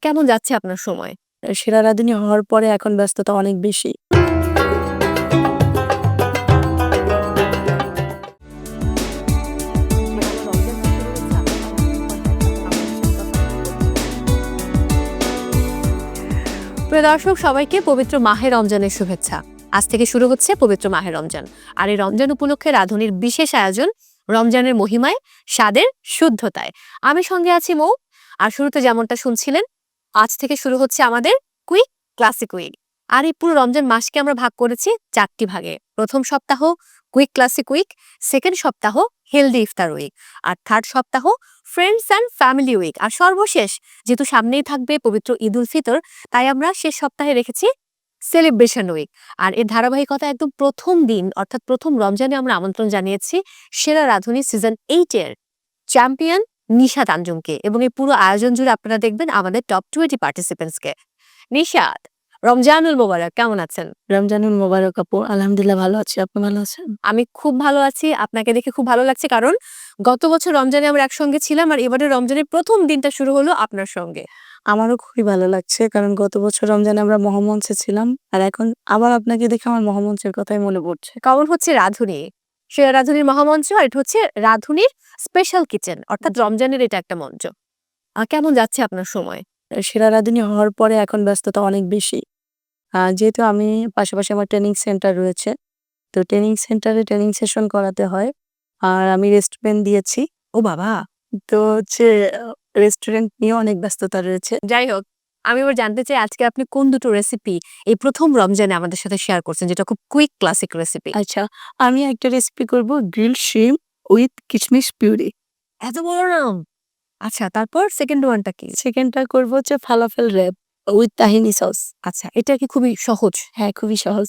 কেমন যাচ্ছে আপনার সময়? সেরা রাঁধুনি হওয়ার পরে এখন ব্যস্ততা অনেক বেশি। প্রিয় দর্শক, সবাইকে পবিত্র মাহে রমজানের শুভেচ্ছা। আজ থেকে শুরু হচ্ছে পবিত্র মাহে রমজান। আর এই রমজান উপলক্ষে রাঁধুনির বিশেষ আয়োজন রমজানের মহিমায়, স্বাদের শুদ্ধতায়। আমি সঙ্গে আছি মৌ। আর শুরুতে যেমনটা শুনছিলেন, আজ থেকে শুরু হচ্ছে আমাদের কুইক ক্লাসিক উইক। আর এই পুরো রমজান মাসকে আমরা ভাগ করেছি 4টি ভাগে। প্রথম সপ্তাহ কুইক ক্লাসিক উইক, সেকেন্ড সপ্তাহ হেলদি ইফতার উইক, আর থার্ড সপ্তাহ ফ্রেন্ডস অ্যান্ড ফ্যামিলি উইক, আর সর্বশেষ যেহেতু সামনেই থাকবে পবিত্র ঈদ উল ফিতর, তাই আমরা শেষ সপ্তাহে রেখেছি সেলিব্রেশন উইক। আর এর ধারাবাহিকতা একদম প্রথম দিন অর্থাৎ প্রথম রমজানে আমরা আমন্ত্রণ জানিয়েছি সেরা রাঁধুনি সিজন 8 এর চ্যাম্পিয়ন নিশাত আঞ্জুমকে, এবং এই পুরো আয়োজন জুড়ে আপনারা দেখবেন আমাদের টপ 20 পার্টিসিপেন্টসকে। নিশাত, রমজানুল মোবারক, কেমন আছেন? রমজানুল মোবারক আপু। আলহামদুলিল্লাহ ভালো আছি। আপনি ভালো আছেন? আমি খুব ভালো আছি। আপনাকে দেখে খুব ভালো লাগছে, কারণ গত বছর রমজানে আমরা একসঙ্গে ছিলাম, আর এবারে রমজানের প্রথম দিনটা শুরু হলো আপনার সঙ্গে। আমারও খুবই ভালো লাগছে কারণ গত বছর রমজানে আমরা মহামঞ্চে ছিলাম। আর এখন আবার আপনাকে দেখে আমার মহামঞ্চের কথাই মনে পড়ছে। কেমন হচ্ছে রাঁধুনি, সেরা রাঁধুনির মহামঞ্চ, আর এটা হচ্ছে রাঁধুনির স্পেশাল কিচেন, অর্থাৎ রমজানের এটা একটা মঞ্চ। কেমন যাচ্ছে আপনার সময়? সেরা রাঁধুনি হওয়ার পরে এখন ব্যস্ততা অনেক বেশি। যেহেতু আমি পাশাপাশি আমার ট্রেনিং সেন্টার রয়েছে। তো ট্রেনিং সেন্টারে ট্রেনিং সেশন করাতে হয়। আর আমি রেস্টুরেন্ট দিয়েছি। ও বাবা! তো হচ্ছে রেস্টুরেন্ট নিয়েও অনেক ব্যস্ততা রয়েছে। যাই হোক, আমি এবার জানতে চাই আজকে আপনি কোন দুটো রেসিপি এই প্রথম রমজানে আমাদের সাথে শেয়ার করছেন, যেটা খুব কুইক ক্লাসিক রেসিপি। আচ্ছা, আমি একটা রেসিপি করব গ্রিলড শ্রিম্প উইথ কিশমিশ পিউরি। এত বড় নাম! আচ্ছা, তারপর সেকেন্ড ওয়ানটা কি? সেকেন্ডটা করব হচ্ছে falafel wrap with tahini sauce. আচ্ছা, এটা কি খুবই সহজ? হ্যাঁ, খুবই সহজ।